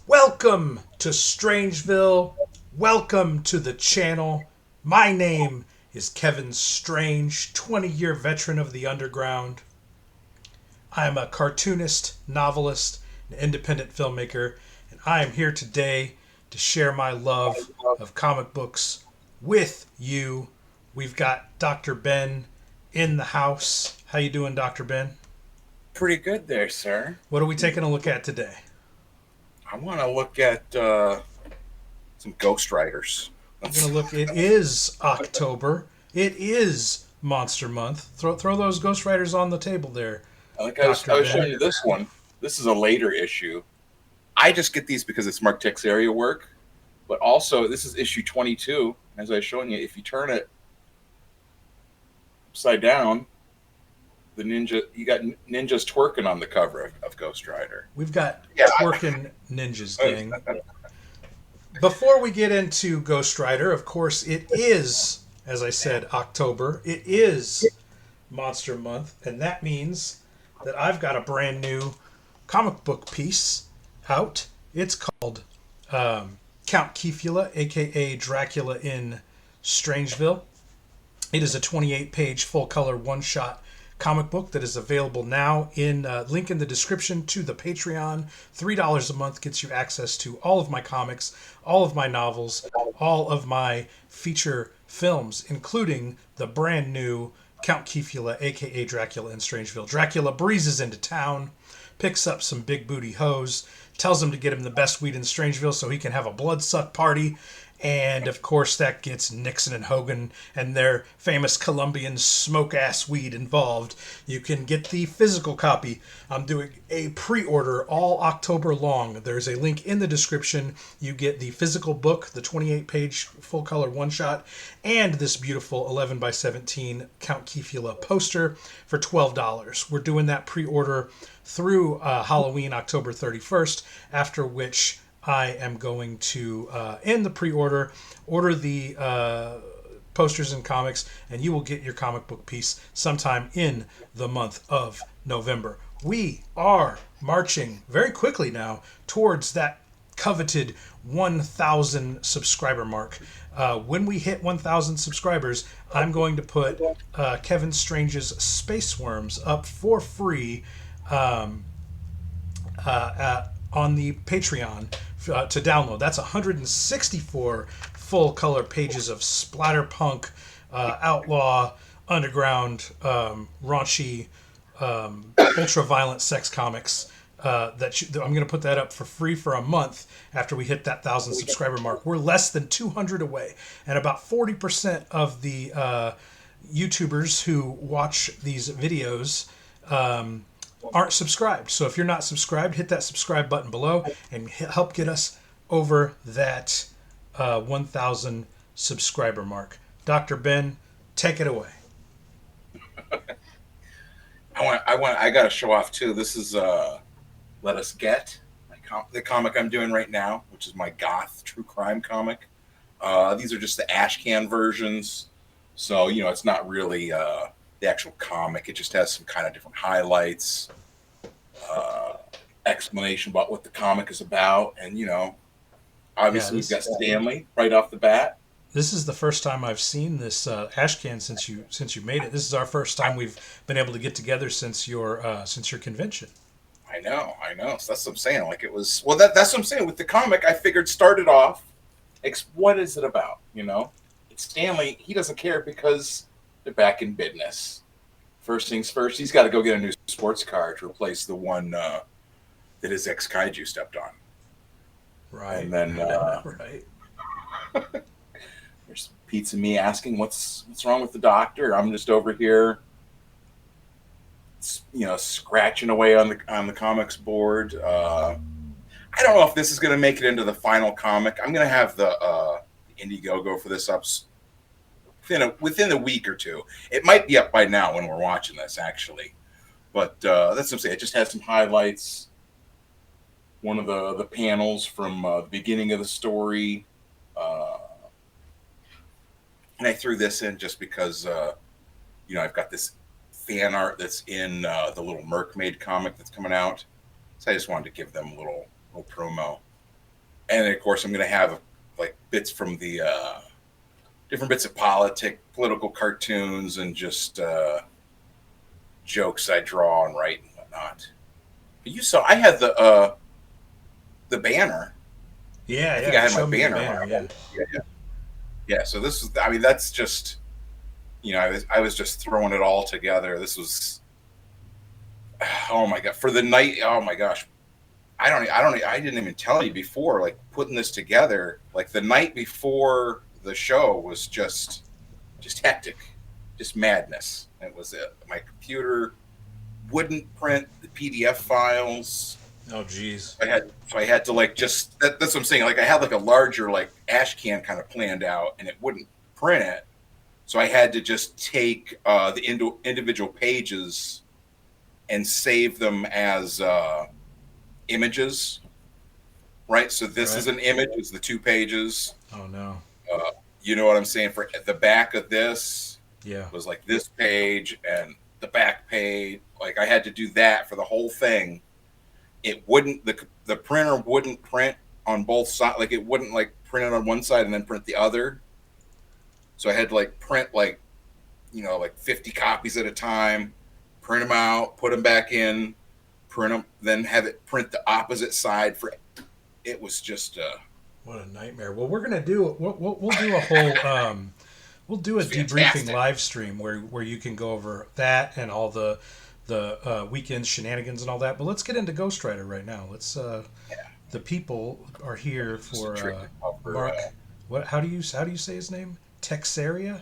Welcome to Strangeville. Welcome to the channel. My name is Kevin Strange, 20-year veteran of the underground. I am a cartoonist, novelist, and independent filmmaker, and I am here today to share my love of comic books with you. We've got Dr. Ben in the house. How you doing, Dr. Ben? Pretty good there, sir. What are we taking a look at today? I want to look at some Ghost Riders. We're gonna Let's, look. It is October. It is Monster Month. Throw those Ghost Riders on the table there, like Doctor I was showing Ben. you this one. This is a later issue. I just get these because it's Mark Texeira work, but also this is issue 22. As I was showing you, if you turn it upside down, the ninja you got ninjas twerking on the cover of Ghost Rider. We've got Yeah, twerking ninjas, gang. Before we get into Ghost Rider, of course, it is, as I said, October. It is Monster Month, and that means that I've got a brand new comic book piece out. It's called Count Kefula, aka Dracula in Strangeville. It is a 28-page full-color one-shot comic book that is available now in link in the description to the Patreon. $3 a month gets you access to all of my comics, all of my novels, all of my feature films, including the brand new Count Kefula, aka Dracula in Strangeville. Dracula breezes into town, picks up some big booty hoes, tells him to get him the best weed in Strangeville so he can have a bloodsuck party. And of course, that gets Nixon and Hogan and their famous Colombian smoke ass weed involved. You can get the physical copy. I'm doing a pre order all October long. There's a link in the description. You get the physical book, the 28-page full color one shot, and this beautiful 11 by 17 Count Kefula poster for $12. We're doing that pre order through Halloween, October 31st, after which I am going to end the pre-order, order the posters and comics, and you will get your comic book piece sometime in the month of November. We are marching very quickly now towards that coveted 1,000 subscriber mark. When we hit 1,000 subscribers, I'm going to put Kevin Strange's Space Worms up for free on the Patreon to download. That's 164 full color pages of splatterpunk, outlaw, underground, raunchy, ultra violent sex comics. I'm going to put that up for free for a month after we hit that 1,000 subscriber mark. We're less than 200 away, and about 40% of the YouTubers who watch these videos aren't subscribed. So if you're not subscribed, hit that subscribe button below and help get us over that 1,000 subscriber mark. Dr. Ben, take it away. I got to show off too. This is Let Us Get, the comic I'm doing right now, which is my goth true crime comic. These are just the ash can versions, so it's not really the actual comic. It just has some kind of different highlights, explanation about what the comic is about, and obviously we've got Stanley right off the bat. This is the first time I've seen this ash can since you made it. This is our first time we've been able to get together since your convention. I know. So that's what I'm saying. Like it was. Well, that's what I'm saying. With the comic, I figured started off. What is it about? It's Stanley. He doesn't care because they're back in business. First things first, he's got to go get a new sports car to replace the one that his ex kaiju stepped on. Right. And then right. There's Pizza me asking what's wrong with the doctor. I'm just over here, scratching away on the comics board. I don't know if this is going to make it into the final comic. I'm going to have the Indiegogo for this up within a week or two. It might be up by now when we're watching this, actually. But that's what I'm saying. It just has some highlights. One of the panels from the beginning of the story. And I threw this in just because, I've got this fan art that's in the little Mermaid comic that's coming out. So I just wanted to give them a little no promo. And of course, I'm going to have like bits from the different bits of political cartoons, and just jokes I draw and write and whatnot. But you saw I had the banner. Yeah, I think yeah. I You had my showed me the banner banner. around. Yeah. Yeah. Yeah. So this is, I mean, that's just, I was just throwing it all together. This was, oh my god, for the night. Oh my gosh, I didn't even tell you before. Like putting this together, like the night before the show was just hectic, just madness. It was it. My computer wouldn't print the PDF files. Oh, geez. I had to like that's what I'm saying. Like I had like a larger like ash can kind of planned out, and it wouldn't print it. So I had to just take the individual pages and save them as images. Right. So this Right. is an image. It's the 2 pages. Oh no. Uh, you know what I'm saying? For the back of this Yeah. was like this page and the back page. Like I had to do that for the whole thing. It wouldn't the printer wouldn't print on both sides. Like it wouldn't like print it on one side and then print the other. So I had to like print like like 50 copies at a time, print them out, put them back in, print them, then have it print the opposite side for. It was just What a nightmare. Well, we're gonna do we'll do a whole we'll do a it's debriefing fantastic. live stream where you can go over that and all the weekend shenanigans and all that. But let's get into Ghost Rider right now. Let's Yeah, the people are here this is a for trick to cover. Mark. What? How do you say his name? Texeria.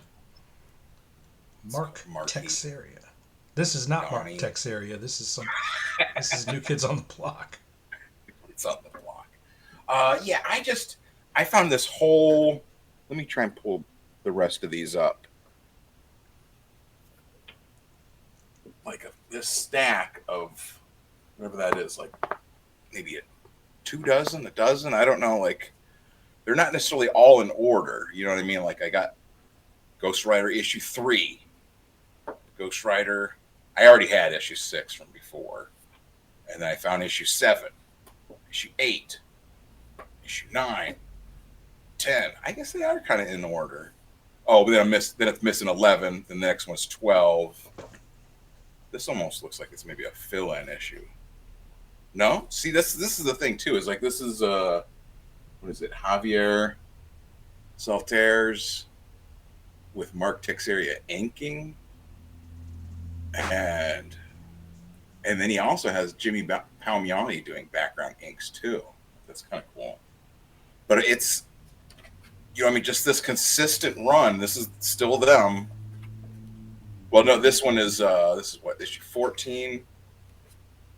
It's Mark Marky Texeria. This is not Mark Donnie. Texeria. This is some. This is New Kids on the Block. It's on the block. Yeah, I found this whole. Let me try and pull the rest of these up. Like this stack of whatever that is, like maybe a 2 dozen, a dozen. I don't know. Like they're not necessarily all in order. You know what I mean? Like I got Ghost Rider issue 3, Ghost Rider. I already had issue 6 from before, and then I found issue 7, issue 8, issue 9, 10. I guess they are kind of in order. Oh, but then I missed. Then it's missing 11. The next one's 12. This almost looks like it's maybe a fill-in issue. No, see this is the thing too. Is like this is what is it? Javier Salters with Mark Texeira inking, and then he also has Jimmy Palmiani doing background inks too. That's kind of cool. But it's I mean, just this consistent run. This is still them. Well, no, this is what issue 14,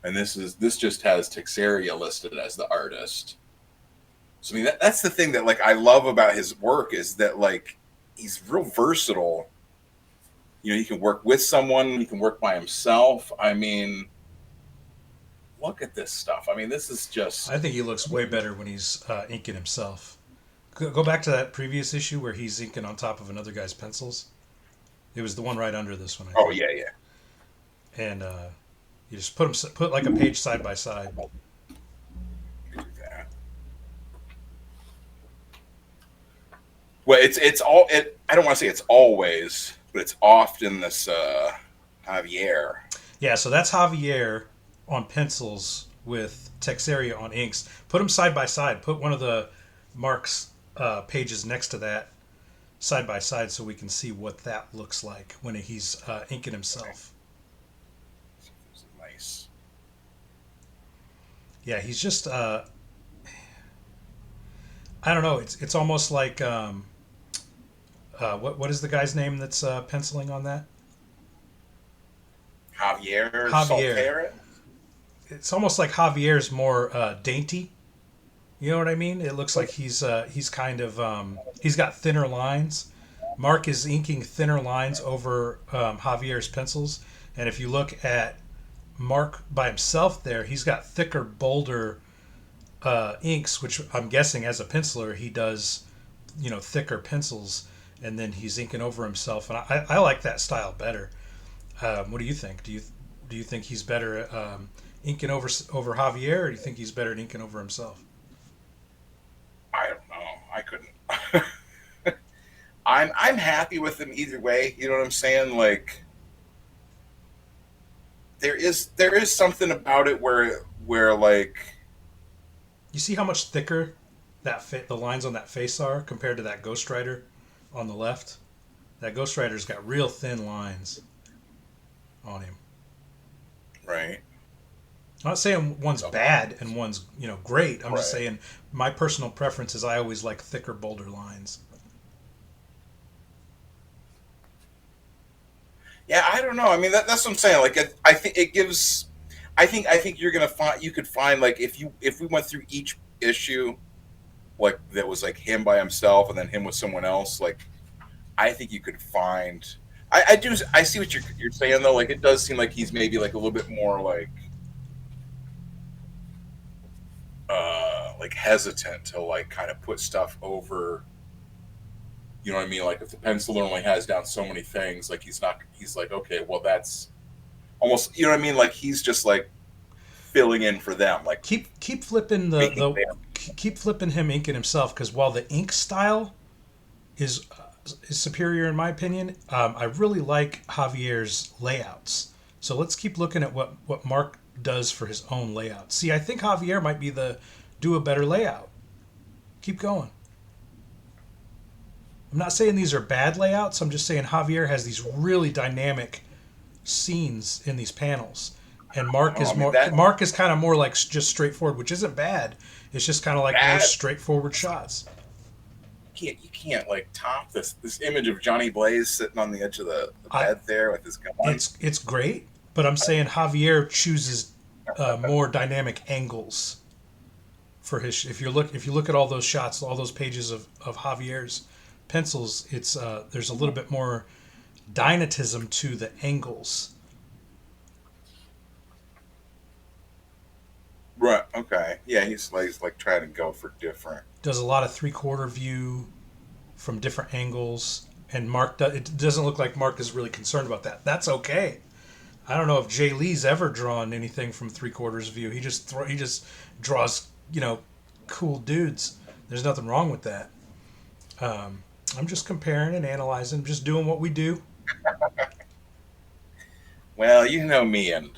and this just has Texeria listed as the artist. So I mean, that's the thing that like I love about his work is that like he's real versatile. He can work with someone, he can work by himself. I mean, look at this stuff. I mean, this is I just. think he looks way better when he's inking himself. Go back to that previous issue where he's inking on top of another guy's pencils. It was the one right under this one, I Oh think. yeah, yeah. And you just put like a page side by side. You can do that. Well, it's all it. I don't want to say it's always, but it's often this Javier. Yeah, so that's Javier on pencils with Texeria on inks. Put them side by side. Put one of the Mark's pages next to that side by side so we can see what that looks like when he's inking himself. Nice. Yeah, he's just I don't know. It's almost like what is the guy's name that's penciling on that? Javier Javier. Saltera. It's almost like Javier's more dainty. You know what I mean? It looks like he's kind of he's got thinner lines. Mark is inking thinner lines over Javier's pencils, and if you look at Mark by himself, there he's got thicker, bolder inks, which I'm guessing as a penciler he does, thicker pencils, and then he's inking over himself, and I like that style better. What do you think? Do you think he's better inking over Javier, or do you think he's better at inking over himself? I don't know. I couldn't. I'm happy with him either way. You know what I'm saying? Like there is something about it where like You see how much thicker the lines on that face are compared to that Ghost Rider on the left? That Ghost Rider's got real thin lines on him. right. I'm not saying one's bad and one's great. I'm just Right. saying my personal preference is I always like thicker, bolder lines. Yeah, I don't know. I mean, that's what I'm saying. Like, I think it gives. I think you're gonna find you could find like if we went through each issue like that was like him by himself and then him with someone else. Like, I think you could find. I do. I see what you're saying though. Like, it does seem like he's maybe like a little bit more like hesitant to like kind of put stuff over. You know what I mean? Like, if the penciler only has down so many things, like he's not. He's like, okay, well that's almost. You know what I mean? Like he's just like filling in for them, like Keep flipping making the them. keep flipping him inking himself because while the ink style is is superior in my opinion, I really like Javier's layouts. So let's keep looking at what Mark does for his own layout. See, I think Javier might be the do a better layout. Keep going. I'm not saying these are bad layouts. I'm just saying Javier has these really dynamic scenes in these panels, and Mark Oh, is I mean more. that Mark is kind of more like just straightforward, which isn't bad. It's just kind of like more that straightforward shots. you can't like top this image of Johnny Blaze sitting on the edge of the I bed there with his gun. it's great, but I'm saying Javier chooses more dynamic angles for his. If you look at all those shots, all those pages of Javier's pencils, it's there's a little bit more dynamism to the angles. Right. Okay. Yeah, he's like trying to go for different. Does a lot of three-quarter view from different angles, and it doesn't look like Mark is really concerned about that. That's okay. I don't know if Jay Lee's ever drawn anything from three-quarters view. He just draws cool dudes. There's nothing wrong with that. I'm just comparing and analyzing, just doing what we do. Well, you know me, and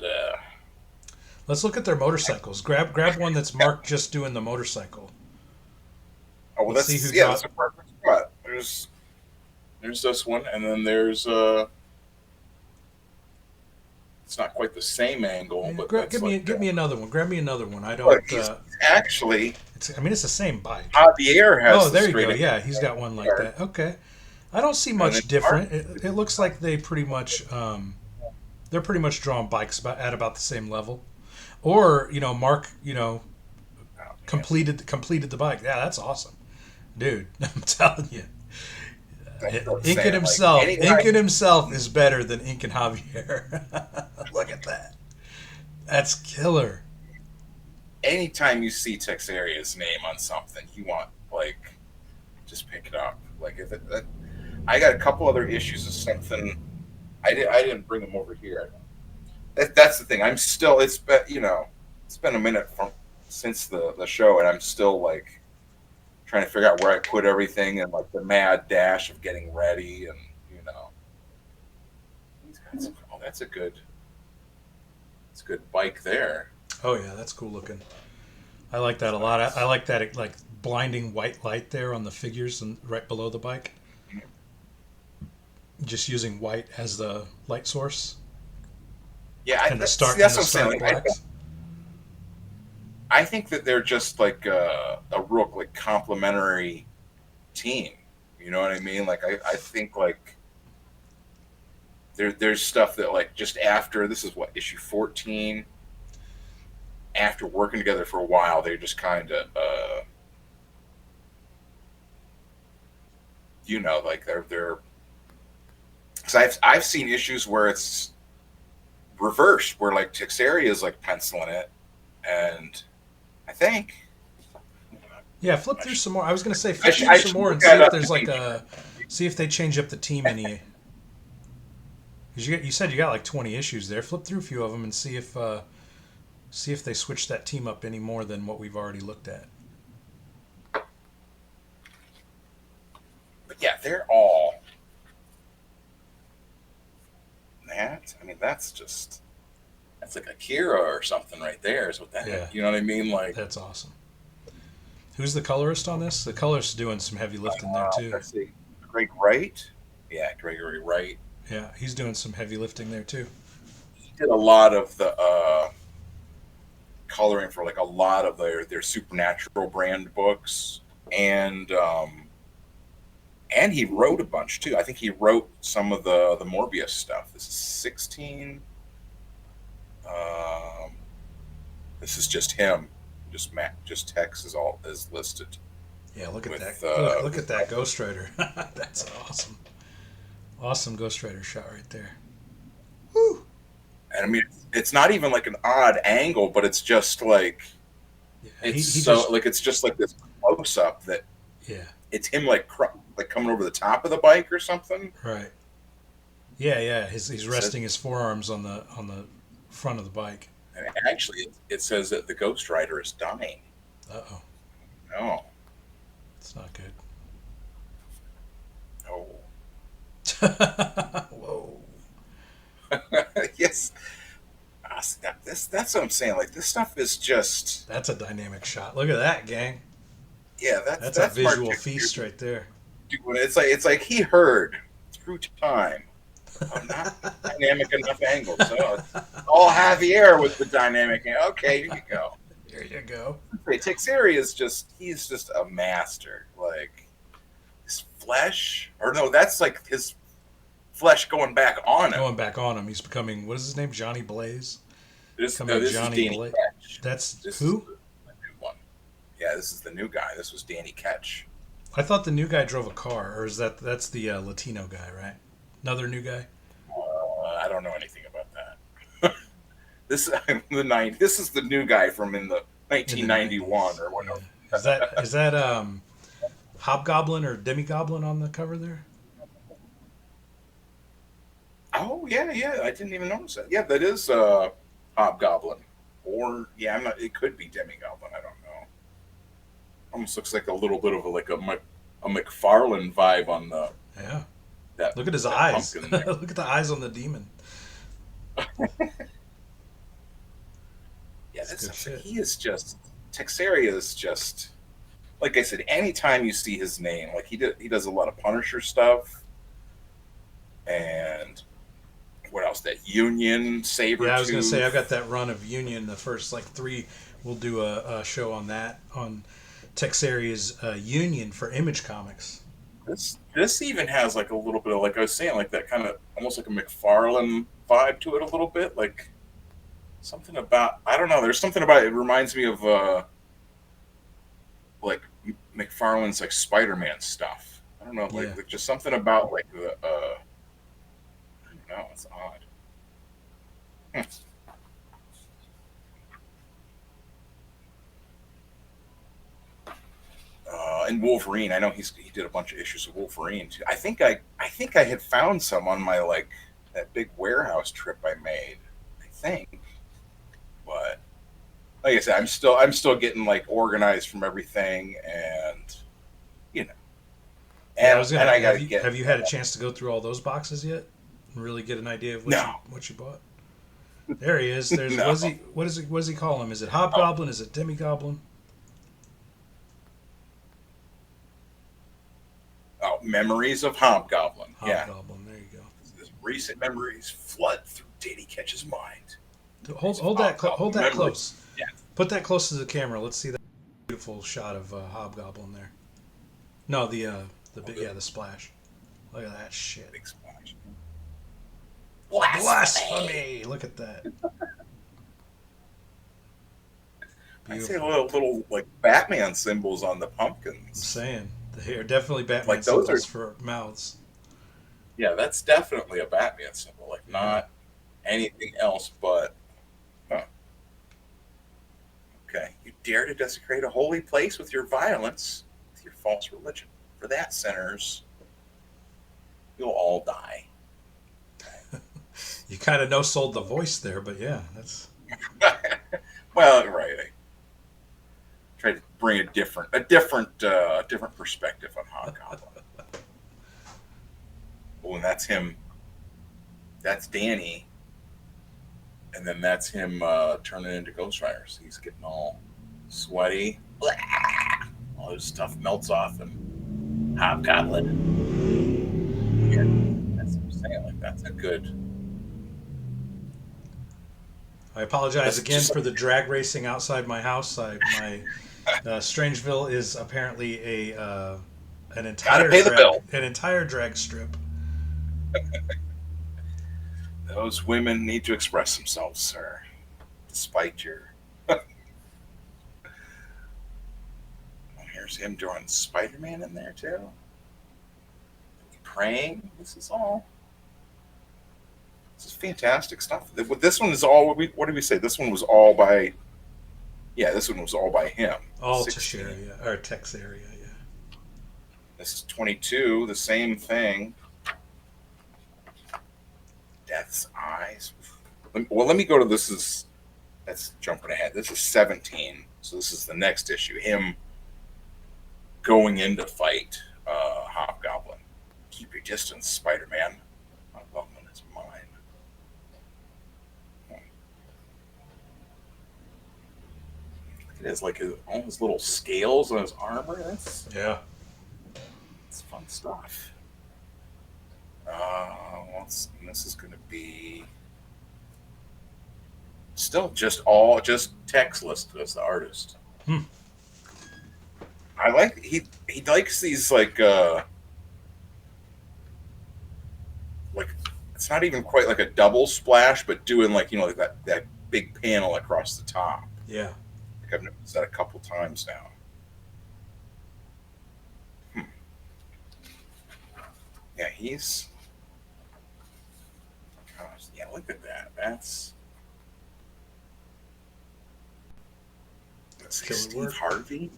Let's look at their motorcycles. Grab one that's Mark just doing the motorcycle. oh well, Let's see who that's draws. a perfect spot. There's this one, and then there's it's not quite the same angle, Yeah, but that's like give me another one. Grab me another one. I look, don't. he's actually It's the same bike. Javier Oh, has the there you straight go. angle Yeah, he's got one like there, that. Okay. I don't see and then much different. It looks like they pretty much they're pretty much drawing bikes at about the same level. Or Mark oh, man, completed the bike. Yeah, that's awesome, dude. I'm telling you, that's what I'm Inking saying. Like himself, anytime, Inking himself is better than Inking Javier. Look at that. That's killer. anytime you see Texeria's name on something, you want like just pick it up. Like if I got a couple other issues of something. I didn't bring them over here. That's the thing. I'm still. It's been a minute since the show, and I'm still like trying to figure out where I put everything and like the mad dash of getting ready, and you know, he's got some, oh, it's a good bike there. Oh yeah, that's cool looking. I like that a lot. I like that like blinding white light there on the figures and right below the bike. Just using white as the light source Yeah, and the start see, that's and the what I'm saying. stark Like, blacks. I think that they're just like a real like complementary team. You know what I mean? Like I think like there's stuff that like just after this is what issue 14. After working together for a while, they just kind of like they're because I've seen issues where it's reversed, where like Texeria is like penciling it, and I think Yeah, flip through some more. I was gonna say I flip should, through I some should more look and see that if up there's to like be. see if they change up the team any. Because you said you got like 20 issues there. Flip through a few of them and see See if they switch that team up any more than what we've already looked at. But yeah, they're all that. I mean, that's like Akira or something right there. Is what that? Yeah, You know what I mean? Like, that's awesome. Who's the colorist on this? The colorist's doing some heavy lifting there too. let's see, Greg Wright. Yeah, Gregory Wright. Yeah, he's doing some heavy lifting there too. He did a lot of the coloring for like a lot of their supernatural brand books, and he wrote a bunch too. I think he wrote some of the Morbius stuff. This is 16. Um, this is just him. Just Matt. Just Tex is listed. Yeah, look at With that. Look at that Ghost Rider. That's awesome. Awesome Ghost Rider shot right there. Woo! and I mean, it's not even like an odd angle, but it's just like Yeah, it's he so just like it's just like this close up that yeah, it's him like coming over the top of the bike or something. right. Yeah, yeah. He's It says, resting his forearms on the front of the bike. and actually, it says that the Ghost Rider is dying. Uh oh, No, it's not good. no. Whoa. Yes, that's what I'm saying. Like this stuff is just That's a dynamic shot. Look at that, gang. yeah. That's a That's Mark visual Texeira feast right there. doing. It's like he heard through time. I'm not dynamic enough angles. So it's all Javier with the dynamic. Okay, here you go. There you go. Texeira he's just a master. Like his flesh, or no, that's like his flesh going back on him. Going back on him, he's becoming, what is his name? Johnny Blaze? No, Becoming this is Johnny Danny Blaze. Ketch. That's This is who? the new one. Yeah, this is the new guy. This was Danny Ketch. I thought the new guy drove a car, or is that's the Latino guy, right? Another new guy. I don't know anything about that. This This is the new guy from in the In the 1991 90s. or whatever. Yeah. Is that Hobgoblin or Demigoblin on the cover there? Oh yeah, yeah. I didn't even notice that. Yeah, that is Hobgoblin, or yeah, I'm not. It could be Demigoblin. I don't know. Almost looks like a little bit of a McFarlane vibe on the Yeah. that Look at his that eyes. pumpkin there. Look at the eyes on the demon. Yeah, That's good shit. he is just Texeira is just like I said. Anytime you see his name, like he does a lot of Punisher stuff, and what else? That Union Yeah, I was gonna say I Sabretooth. got that run of Union. The first like three. We'll do a show on that on Texeira's Union for Image Comics. This even has like a little bit of like I was saying, like that kind of almost like a McFarlane vibe to it a little bit, like something about I don't know. There's something about it. It reminds me of like McFarlane's like Spider-Man stuff. I don't know, Yeah. like just something about like the I don't know. It's odd. Hmm. And Wolverine, I know he did a bunch of issues of Wolverine too. I think I had found some on my like that big warehouse trip I made. I think, but like I said, I'm still getting like organized from everything, and you know, Yeah, I and was gonna. and I gotta Have get you had a chance to go through all those boxes yet and really get an idea of no, what you bought? There he is. There's no. what does he call him? Is it Oh, Hobgoblin? Is it Demigoblin? oh, memories of Hobgoblin. Yeah, Hobgoblin. There you go. his recent memories flood through Danny Ketch's mind. Hold Hobgoblin that memories. close. Yeah, Put that close to the camera. Let's see that beautiful shot of Hobgoblin there. No, the oh, big the the splash. Look at that shit. big splash. Blasphemy. Blasphemy! Look at that. I say Beautiful. little like Batman symbols on the I'm pumpkins. saying they are definitely Batman Like those are symbols for mouths. yeah, that's definitely a Batman symbol. Like Yeah. not anything else but huh, okay. You dare to desecrate a holy place with your violence, with your false religion. For that, sinners, you'll all die. You kind of no sold the voice there, but yeah, that's Well, right. I tried to bring different perspective on Hobgoblin. Oh, and that's him. That's Danny, and then that's him turning into Ghost Rider. So he's getting all sweaty. All his stuff melts off, and Hobgoblin. Yeah, that's what I'm saying. Like that's a good. I apologize That's again just for the drag racing outside my house. My Strangeville is apparently a gotta pay the bill. an entire drag strip. Those women need to express themselves, sir. Despite your. Here's him drawing Spider-Man in there too. Praying. This is fantastic stuff. This one is all. What did we say? This one was all by. Yeah, this one was all by him. All 16. Texeira, yeah, or Texeira, yeah. This is 22. The same thing. Death's Eyes. Well, let me go to this. That's jumping ahead. This is 17. So this is the next issue. Him going in to fight Hobgoblin. Keep your distance, Spider-Man. Hobgoblin is mine. It has like all his little scales on his armor. That's fun stuff. This is going to be still just text listed as the artist. I like he likes these like it's not even quite like a double splash, but doing like like that big panel across the top. Yeah. Like I've noticed that a couple times now. Yeah, he's. Gosh, yeah, look at that. That's Steve Harvey.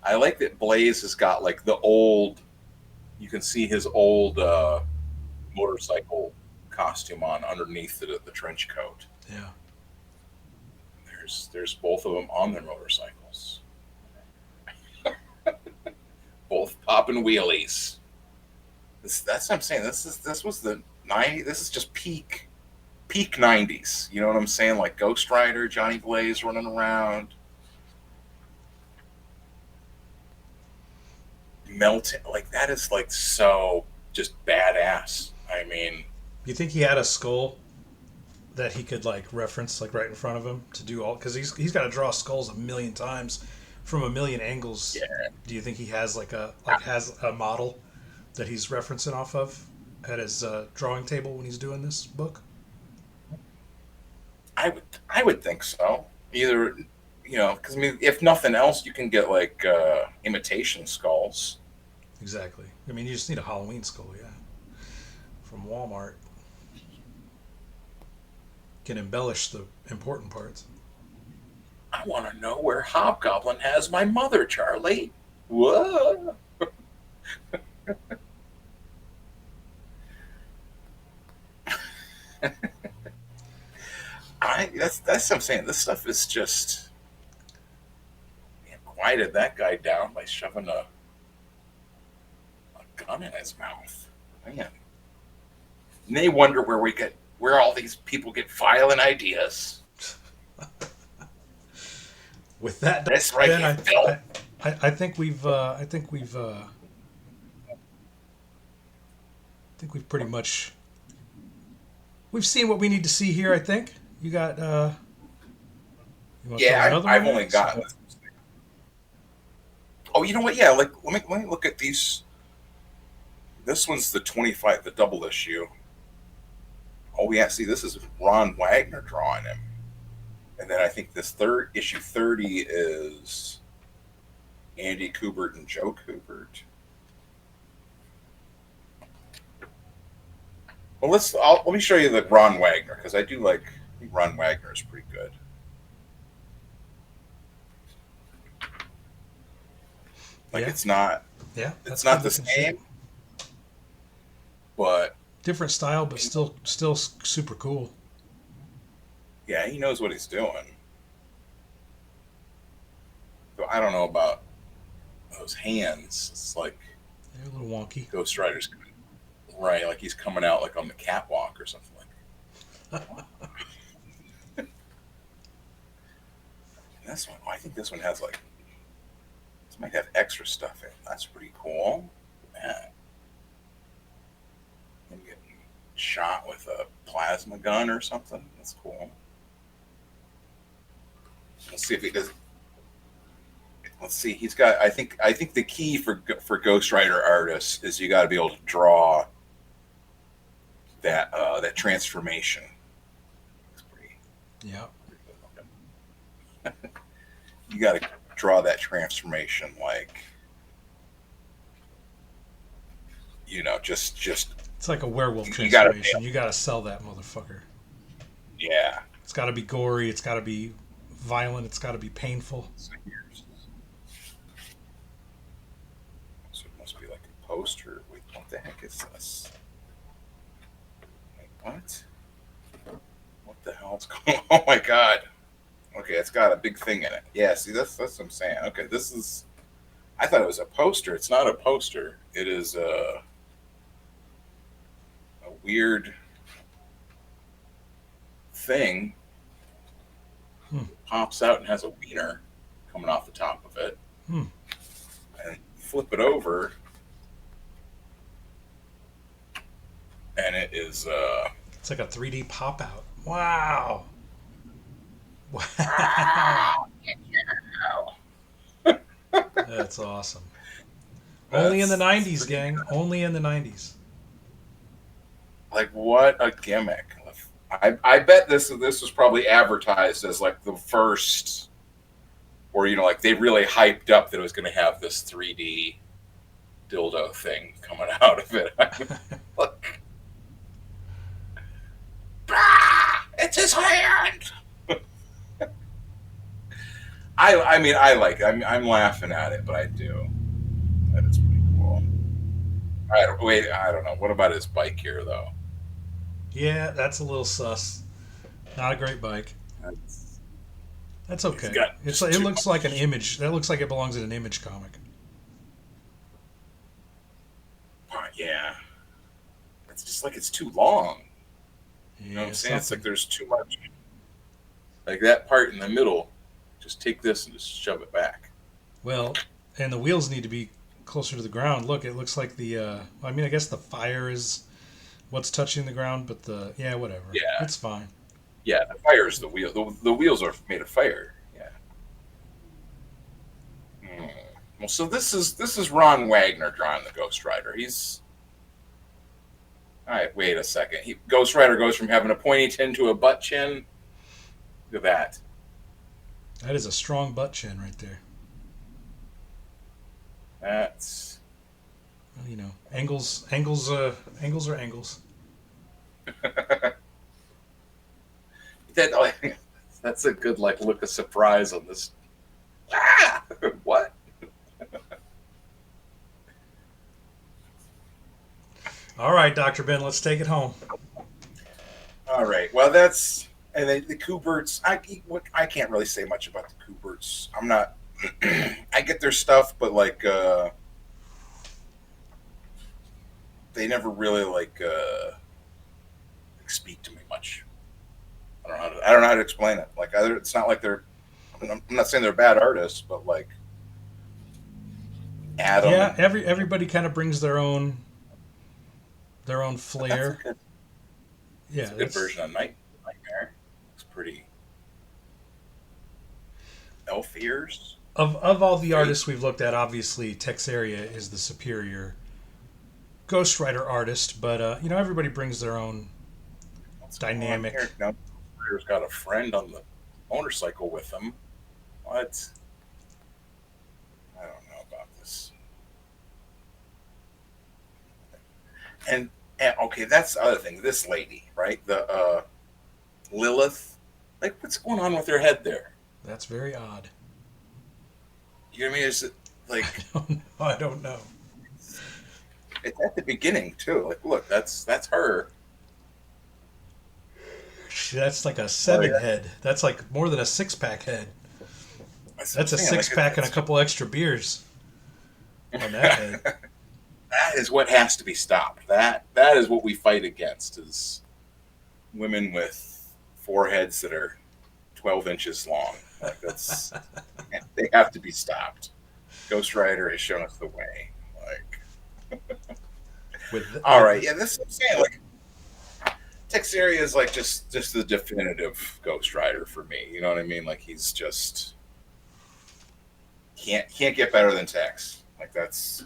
I like that Blaze has got like the old. You can see his old motorcycle costume on underneath the trench coat. Yeah. There's both of them on their motorcycles. Both popping wheelies. That's what I'm saying. This was the 90s. This is just peak 90s. You know what I'm saying? Like Ghost Rider, Johnny Blaze running around. Melting like that is like so just badass. I mean, you think he had a skull that he could like reference like right in front of him to do all because he's got to draw skulls a million times from a million angles. Yeah. Do you think he has has a model that he's referencing off of at his drawing table when he's doing this book? I would think so. Either because I mean, if nothing else, you can get like imitation skulls. Exactly. I mean, you just need a Halloween skull, yeah, from Walmart. Can embellish the important parts. I want to know where Hobgoblin has my mother, Charlie. Whoa. That's what I'm saying. This stuff is just quieted that guy down by shoving a gun in his mouth. Man. And they wonder where all these people get violent ideas. With that, that's right. Ben, I think we've pretty much we've seen what we need to see here. I think you got. I've only gotten. Oh, you know what? Yeah, like let me look at these. This one's the 25, the double issue. Oh yeah, see, this is Ron Wagner drawing him, and then I think this issue 30 is Andy Kubert and Joe Kubert. Well, let me show you the Ron Wagner because I think Ron Wagner is pretty good. Like it's not the same, but different style, but still super cool. Yeah, he knows what he's doing. So I don't know about those hands. It's like They're a little wonky. Ghost Rider's right, like he's coming out like on the catwalk or something like that. This one, oh, I think this one has like this might have extra stuff in it. That's pretty cool. Man, him getting shot with a plasma gun or something. That's cool. Let's see if he does. Let's see. He's got. I think the key for Ghost Rider artists is you got to be able to draw that transformation. It's pretty. Yeah. Pretty good looking. You got to draw that transformation like just It's like a werewolf you got to transformation. You got to sell that motherfucker. yeah. It's got to be gory. It's got to be violent. It's got to be painful. So it must be like a poster. Wait, what the heck is this? Wait, what? What the hell's going on? Oh my god. Okay, it's got a big thing in it. Yeah, see, that's what I'm saying. Okay, this is. I thought it was a poster. It's not a poster. It is a weird thing. Hmm. Pops out and has a wiener coming off the top of it. Hmm. And flip it over, and it is. It's like a 3D pop out. Wow. Wow. That's awesome. Only in the 90s, gang. Only in the 90s. Like what a gimmick! I bet this was probably advertised as like the first, or like they really hyped up that it was going to have this 3D dildo thing coming out of it. I mean, look, it's his hand. I mean I like it. I'm laughing at it, but I do. That is pretty cool. Wait, I don't know. What about his bike here though? Yeah, that's a little sus. Not a great bike. That's, That's he's okay. got It's just it too looks like an much. image. That looks like it belongs in an image comic. Yeah, it's just like it's too long. You know what Yeah, I'm saying? It's like something. there's too much. Like that part in the middle, just take this and just shove it back. Well, and the wheels need to be closer to the ground. Look, it looks like the. I mean, I guess the fire is what's touching the ground, but the whatever. Yeah, It's fine. yeah. The fire is the wheel. The wheels are made of fire. Yeah. Hmm. Well, so this is Ron Wagner drawing the Ghost Rider. He's all right. Wait a second. Ghost Rider goes from having a pointy chin to a butt chin. Look at that. That is a strong butt chin right there. That's Well, angles are angles. that. That's a good like look of surprise on this. Ah, what? All right, Doctor Ben, let's take it home. All right. Well, that's and then the Kuberts. I can't really say much about the Kuberts. I'm not. I get their stuff, but like they never really like speak to me much. I don't know how to explain it. Like it's not like they're. I'm not saying they're bad artists, but like Adam Yeah, and everybody kind of brings their own that's flair. a Yeah, good that's version of Nightmare. It's pretty elf ears. of all the Great. artists we've looked at. Obviously, Texeira is the superior Ghost Rider artist, but everybody brings their own What's going on here? dynamic. Now, Rider's got a friend on the motorcycle with him. What? I don't know about this. And okay, that's the other thing. This lady, right? The Lilith. Like, what's going on with her head there? That's very odd. You know what I mean? Is it like I don't know. I don't know. it's at the beginning too? Like, look, that's her. That's like a Oh seven yeah, head. That's like more than a six pack head. that's what I'm That's a saying. six Like pack and a it's, couple extra beers on that head. that is what has to be stopped. That is what we fight against is women with foreheads that are 12 inches long. Like that's they have to be stopped. Ghost Rider has shown us the way. Like, all With right, yeah, this I'm saying like Texeira is like just the definitive Ghost Rider for me. You know what I mean? Like he's just can't get better than Tex. Like that's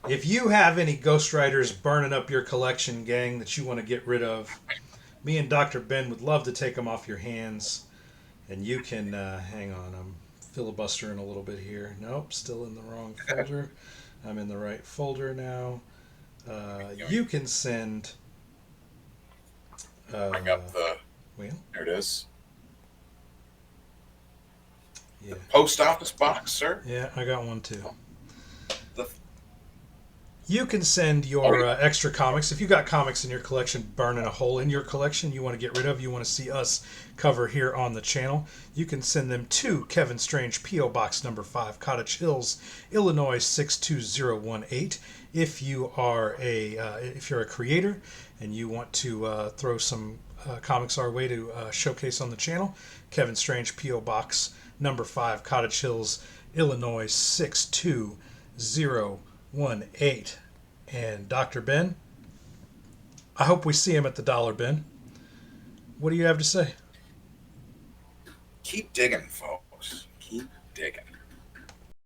If you have any Ghost Riders burning up your collection, gang, that you want to get rid of, me and Dr. Ben would love to take them off your hands. And you can, hang on, I'm filibustering a little bit here. Nope, still in the wrong folder. I'm in the right folder now. You can send, bring uh, up the well, there it is. yeah. The post office box, sir. Yeah, I got one too. The You can send oh your extra comics. If you got comics in your collection burning a hole in your collection you want to get rid of, you want to see us cover here on the channel, you can send them to Kevin Strange, P.O. Box number 5, Cottage Hills, Illinois 62018. If you're a creator and you want to throw some comics our way to showcase on the channel, Kevin Strange, P.O. Box number 5, Cottage Hills, Illinois 62018. And Dr. Ben, I hope we see him at the dollar bin. What do you have to say? keep digging, folks. Keep digging.